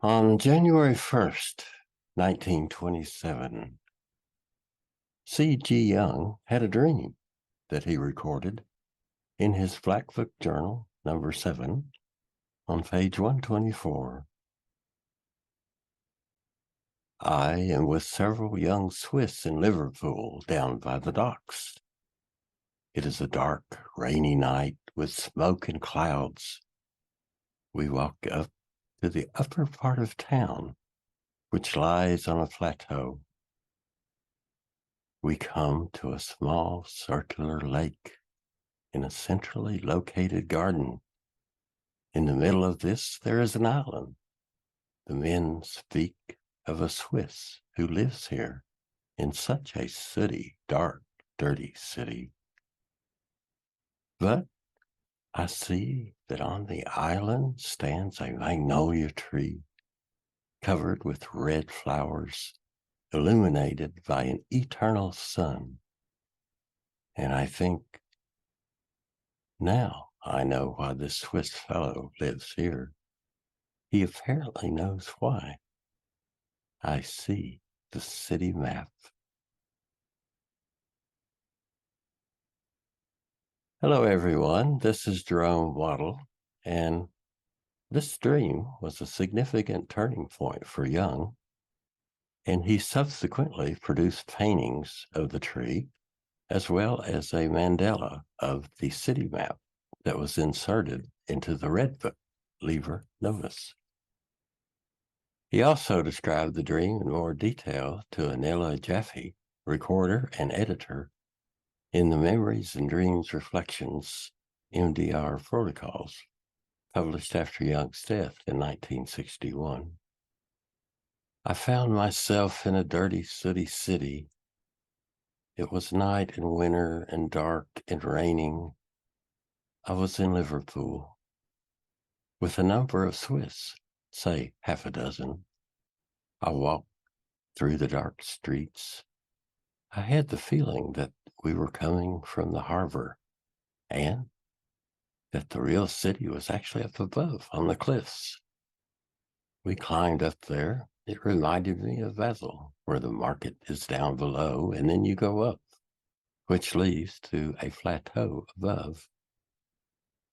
On January 1st, 1927, C.G. Jung had a dream that he recorded in his Black Book Journal, number 7, on page 124. I am with several young Swiss in Liverpool down by the docks. It is a dark, rainy night with smoke and clouds. We walk up to the upper part of town, which lies on a plateau. We come to a small circular lake in a centrally located garden. In the middle of this, there is an island. The men speak of a Swiss who lives here in such a sooty, dark, dirty city. But I see that on the island stands a magnolia tree covered with red flowers, illuminated by an eternal sun. And I think, now I know why this Swiss fellow lives here. He apparently knows why. I see the city map. Hello, everyone. This is Jerome Waddle, and this dream was a significant turning point for Jung, and he subsequently produced paintings of the tree, as well as a mandala of the city map that was inserted into the Red Book, Liber Novus. He also described the dream in more detail to Anela Jaffe, recorder and editor, in the Memories and Dreams Reflections MDR Protocols, published after Jung's death in 1961. I found myself in a dirty, sooty city. It was night and winter and dark and raining. I was in Liverpool with a number of Swiss, say half a dozen. I walked through the dark streets. I had the feeling that we were coming from the harbor and that the real city was actually up above on the cliffs. We climbed up there. It reminded me of Basel, where the market is down below and then you go up, which leads to a plateau above.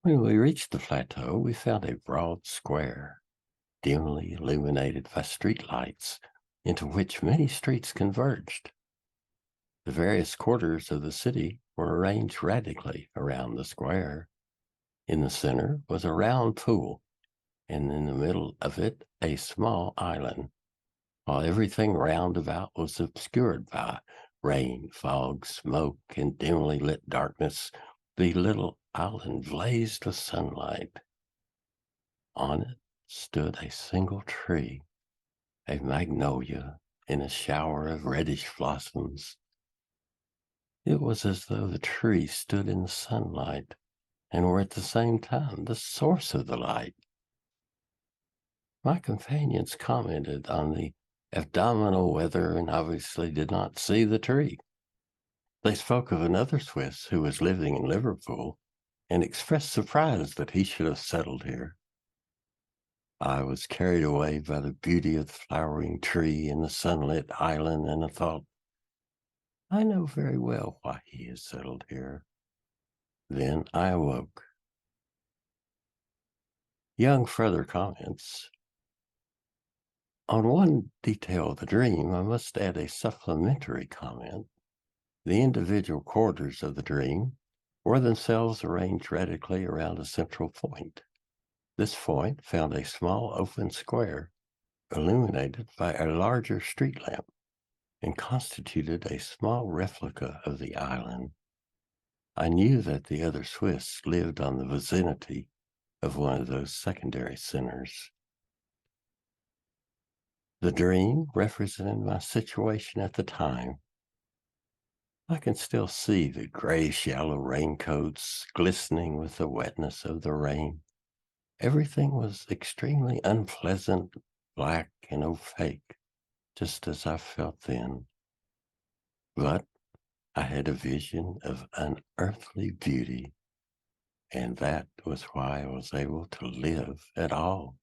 When we reached the plateau, we found a broad square, dimly illuminated by street lights, into which many streets converged. The various quarters of the city were arranged radically around the square. In the center was a round pool, and in the middle of it, a small island, while everything round about was obscured by rain, fog, smoke, and dimly lit darkness. The little island blazed with sunlight. On it stood a single tree, a magnolia in a shower of reddish blossoms. It was as though the tree stood in the sunlight and were at the same time the source of the light. My companions commented on the abdominal weather and obviously did not see the tree. They spoke of another Swiss who was living in Liverpool and expressed surprise that he should have settled here. I was carried away by the beauty of the flowering tree and the sunlit island, and I thought, I know very well why he has settled here. Then I awoke. Jung further comments, on one detail of the dream, I must add a supplementary comment. The individual quarters of the dream were themselves arranged radically around a central point. This point found a small open square illuminated by a larger street lamp and constituted a small replica of the island. I knew that the other Swiss lived on the vicinity of one of those secondary centers. The dream represented my situation at the time. I can still see the grayish-yellow raincoats glistening with the wetness of the rain. Everything was extremely unpleasant, black and opaque, just as I felt then. But I had a vision of unearthly beauty, and that was why I was able to live at all.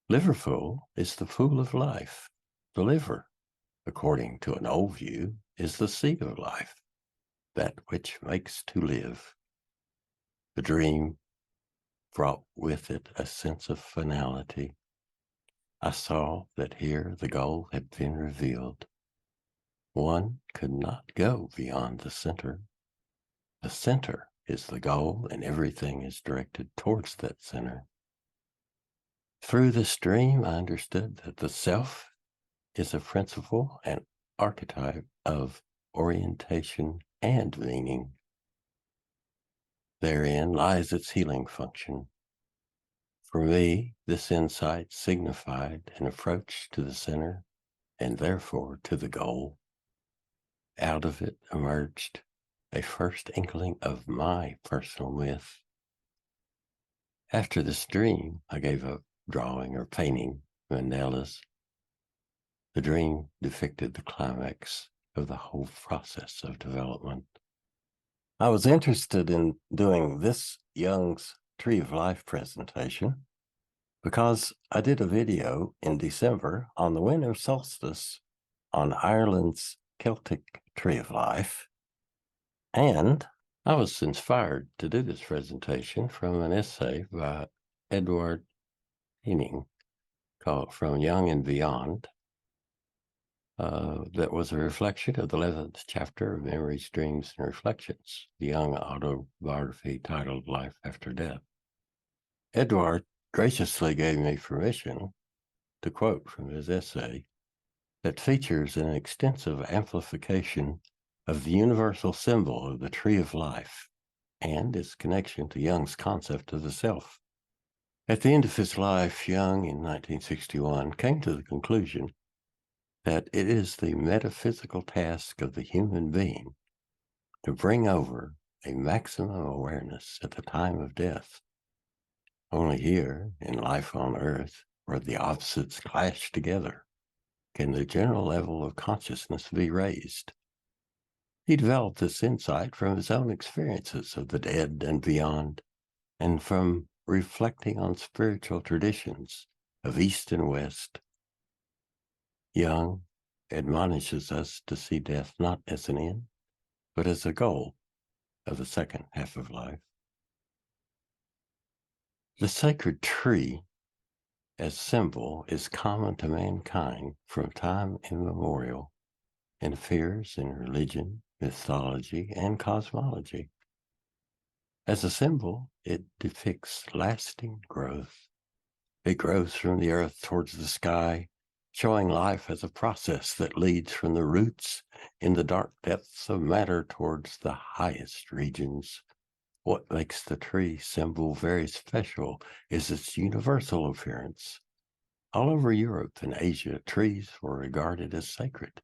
Liverpool is the fool of life. The liver, according to an old view, is the seat of life, that which makes to live. The dream brought with it a sense of finality. I saw that here the goal had been revealed. One could not go beyond the center. The center is the goal, and everything is directed towards that center. Through this dream, I understood that the self is a principle and archetype of orientation and meaning. Therein lies its healing function. For me, this insight signified an approach to the center and therefore to the goal. Out of it emerged a first inkling of my personal myth. After this dream, I gave up drawing or painting mandalas. The dream depicted the climax of the whole process of development. I was interested in doing this Jung's Tree of Life presentation because I did a video in December on the winter solstice on Ireland's Celtic Tree of Life, and I was inspired to do this presentation from an essay by Eduard Heyning called From Young and Beyond. That was a reflection of the 11th chapter of Memories, Dreams, and Reflections, the Jung autobiography titled Life After Death. Eduard graciously gave me permission to quote from his essay that features an extensive amplification of the universal symbol of the Tree of Life and its connection to Jung's concept of the self. At the end of his life, Jung, in 1961, came to the conclusion that it is the metaphysical task of the human being to bring over a maximum awareness at the time of death. Only here, in life on Earth, where the opposites clash together, can the general level of consciousness be raised. He developed this insight from his own experiences of the dead and beyond, and from reflecting on spiritual traditions of East and West. Jung admonishes us to see death not as an end, but as a goal of the second half of life. The sacred tree as symbol is common to mankind from time immemorial and appears in religion, mythology, and cosmology. As a symbol, it depicts lasting growth. It grows from the earth towards the sky, showing life as a process that leads from the roots in the dark depths of matter towards the highest regions. What makes the tree symbol very special is its universal appearance. All over Europe and Asia, trees were regarded as sacred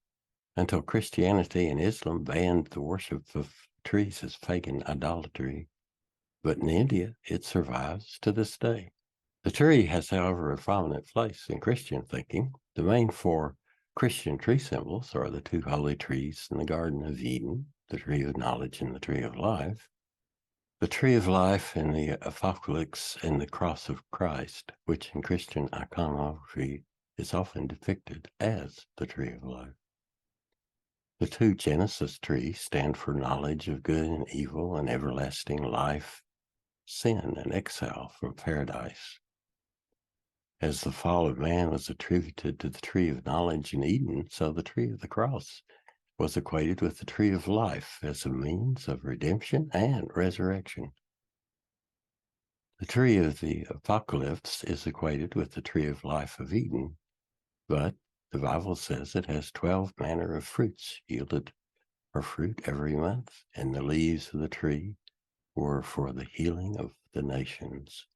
until Christianity and Islam banned the worship of trees as pagan idolatry. But in India, it survives to this day. The tree has, however, a prominent place in Christian thinking. The main four Christian tree symbols are the two holy trees in the Garden of Eden, the tree of knowledge and the tree of life. The tree of life in the Apocalypse and the cross of Christ, which in Christian iconography is often depicted as the tree of life. The two Genesis trees stand for knowledge of good and evil and everlasting life, sin and exile from paradise. As the fall of man was attributed to the tree of knowledge in Eden, so the tree of the cross was equated with the tree of life as a means of redemption and resurrection. The tree of the Apocalypse is equated with the tree of life of Eden, but the Bible says it has 12 manner of fruits yielded for fruit every month, and the leaves of the tree were for the healing of the nations.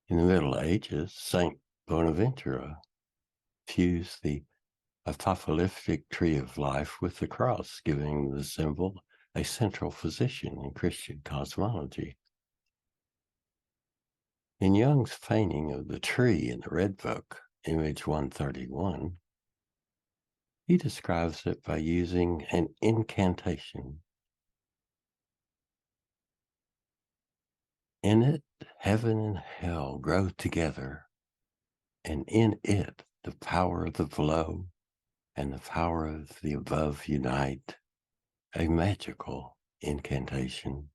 In the Middle Ages, Saint Bonaventura fused the apocalyptic tree of life with the cross, giving the symbol a central position in Christian cosmology. In Jung's painting of the tree in the Red Book, image 131, he describes it by using an incantation. In it, heaven and hell grow together and in it the power of the below and the power of the above unite, a magical incantation.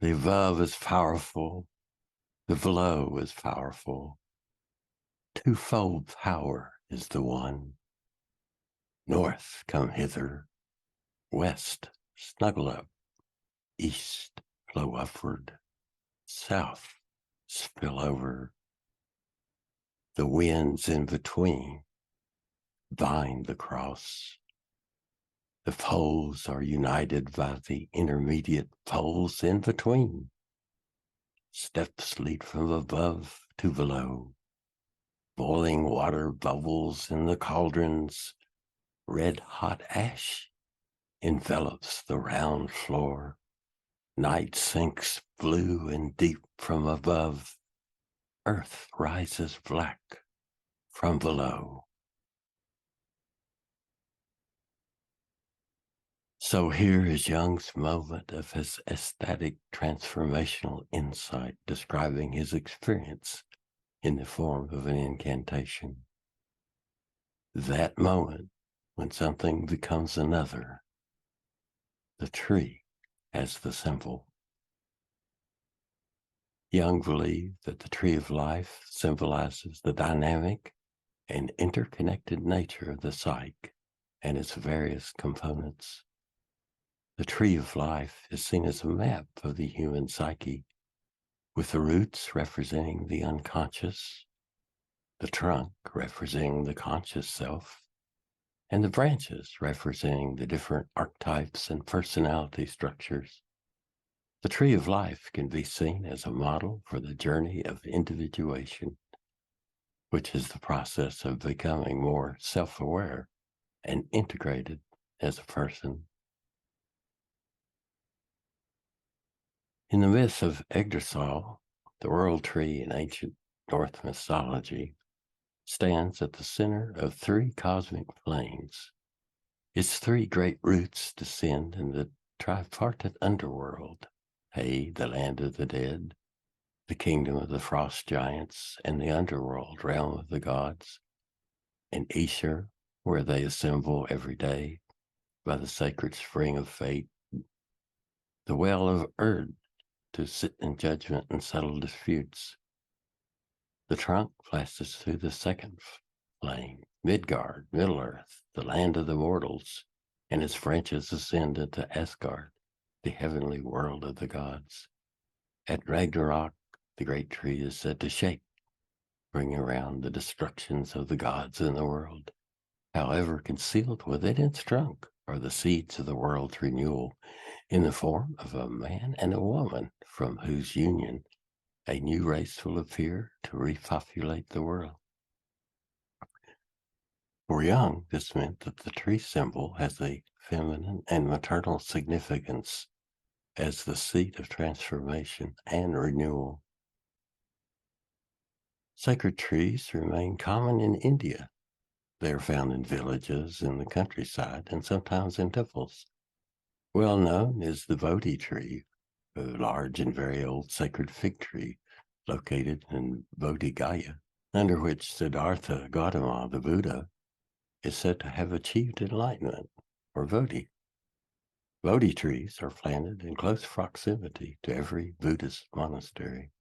The above is powerful, the below is powerful. Twofold power is the one. North, come hither. West, snuggle up. East, flow upward. South, spill over. The winds in between bind the cross. The poles are united by the intermediate poles in between. Steps lead from above to below. Boiling water bubbles in the cauldrons. Red hot ash envelops the round floor. Night sinks blue and deep from above. Earth rises black from below. So here is Jung's moment of his ecstatic transformational insight, describing his experience in the form of an incantation. That moment when something becomes another, the tree as the symbol. Jung believed that the tree of life symbolizes the dynamic and interconnected nature of the psyche and its various components. The tree of life is seen as a map of the human psyche, with the roots representing the unconscious, the trunk representing the conscious self, and the branches representing the different archetypes and personality structures. The tree of life can be seen as a model for the journey of individuation, which is the process of becoming more self-aware and integrated as a person. In the myth of Yggdrasil, the world tree in ancient Norse mythology stands at the center of three cosmic planes. Its three great roots descend in the tripartite underworld, the land of the dead, the kingdom of the frost giants, and the underworld realm of the gods, and Aesir, where they assemble every day by the sacred spring of fate, the well of Erd, to sit in judgment and settle disputes. The trunk passes through the second plane, Midgard, Middle-earth, the land of the mortals, and its branches ascend into Asgard, the heavenly world of the gods. At Ragnarok, the great tree is said to shake, bringing around the destructions of the gods in the world. However, concealed within its trunk are the seeds of the world's renewal in the form of a man and a woman, from whose union a new race will appear to repopulate the world. For Jung, this meant that the tree symbol has a feminine and maternal significance as the seat of transformation and renewal. Sacred trees remain common in India. They are found in villages, in the countryside, and sometimes in temples. Well known is the Bodhi tree, a large and very old sacred fig tree located in Bodhi Gaya, under which Siddhartha Gautama, the Buddha, is said to have achieved enlightenment, or Bodhi. Bodhi trees are planted in close proximity to every Buddhist monastery.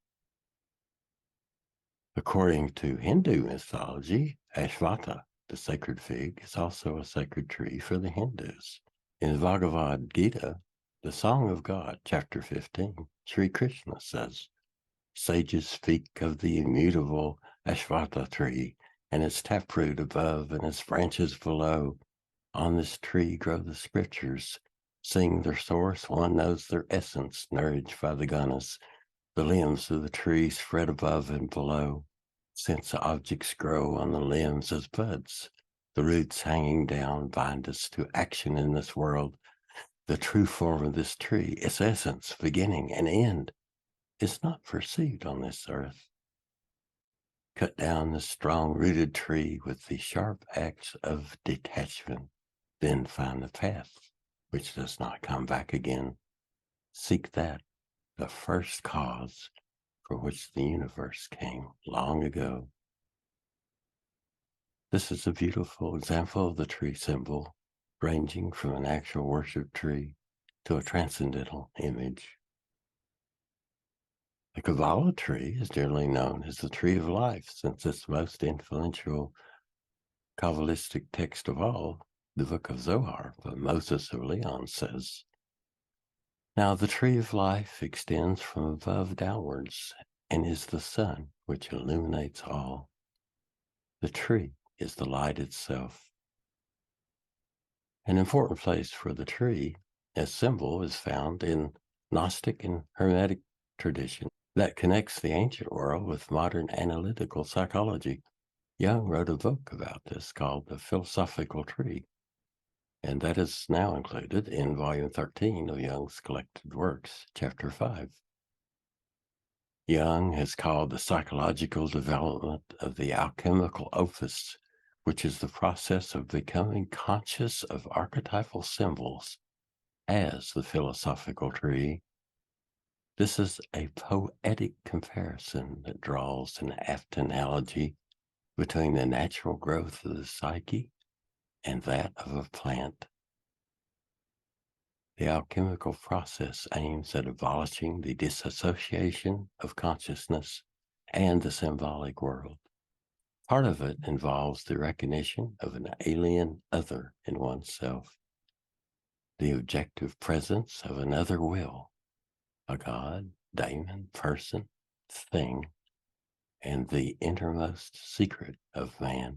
According to Hindu mythology, Ashwatha, the sacred fig, is also a sacred tree for the Hindus. In the Bhagavad Gita, the Song of God, chapter 15, Sri Krishna says, sages speak of the immutable Ashwatha tree and its taproot above and its branches below. On this tree grow the scriptures. Seeing their source, one knows their essence, nourished by the gunas. The limbs of the tree spread above and below. Since objects grow on the limbs as buds, the roots hanging down bind us to action in this world. The true form of this tree, its essence, beginning and end, is not perceived on this earth. Cut down the strong-rooted tree with the sharp axe of detachment, then find the path which does not come back again. Seek that, the first cause, from which the universe came long ago. This is a beautiful example of the tree symbol, ranging from an actual worship tree to a transcendental image. The Kabbalah tree is generally known as the tree of life, since its most influential Kabbalistic text of all, the Book of Zohar by Moses of Leon, says, "Now the tree of life extends from above downwards and is the sun which illuminates all. The tree is the light itself." An important place for the tree as symbol is found in Gnostic and Hermetic tradition that connects the ancient world with modern analytical psychology. Jung wrote a book about this called The Philosophical Tree, and that is now included in Volume 13 of Jung's collected works, Chapter 5. Jung has called the psychological development of the alchemical opus, which is the process of becoming conscious of archetypal symbols, as the philosophical tree. This is a poetic comparison that draws an apt analogy between the natural growth of the psyche and that of a plant. The alchemical process aims at abolishing the disassociation of consciousness and the symbolic world. Part of it involves the recognition of an alien other in oneself, the objective presence of another will, a god, daemon, person, thing, and the innermost secret of man.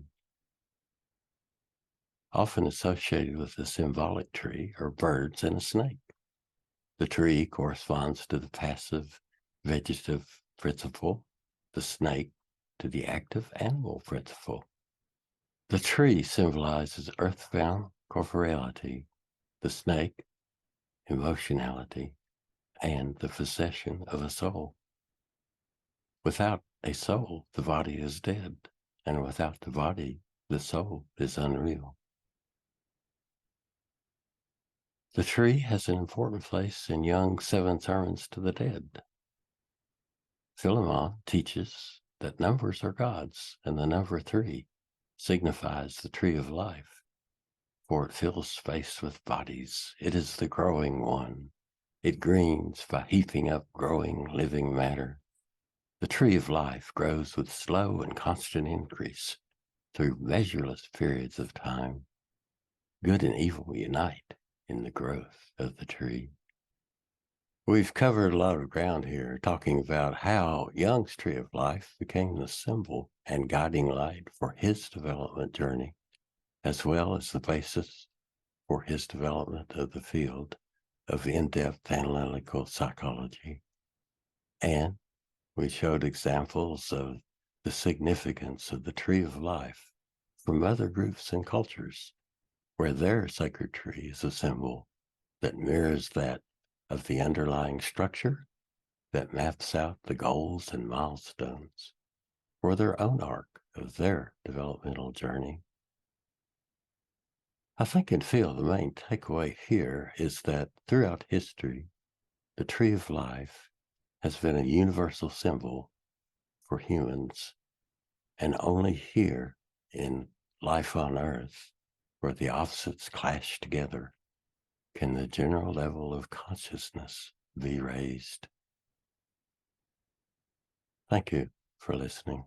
Often associated with the symbolic tree are birds and a snake. The tree corresponds to the passive vegetative principle, the snake to the active animal principle. The tree symbolizes earthbound corporeality, the snake, emotionality, and the possession of a soul. Without a soul, the body is dead, and without the body, the soul is unreal. The tree has an important place in Jung's 7 Sermons to the Dead. Philemon teaches that numbers are gods, and the number 3 signifies the tree of life, for it fills space with bodies. It is the growing one. It greens by heaping up growing living matter. The tree of life grows with slow and constant increase through measureless periods of time. Good and evil unite in the growth of the tree. We've covered a lot of ground here talking about how Jung's tree of life became the symbol and guiding light for his development journey, as well as the basis for his development of the field of in-depth analytical psychology. And we showed examples of the significance of the tree of life from other groups and cultures, where their sacred tree is a symbol that mirrors that of the underlying structure that maps out the goals and milestones for their own arc of their developmental journey. I think and feel the main takeaway here is that throughout history, the tree of life has been a universal symbol for humans, and only here in life on Earth, where the opposites clash together, can the general level of consciousness be raised. Thank you for listening.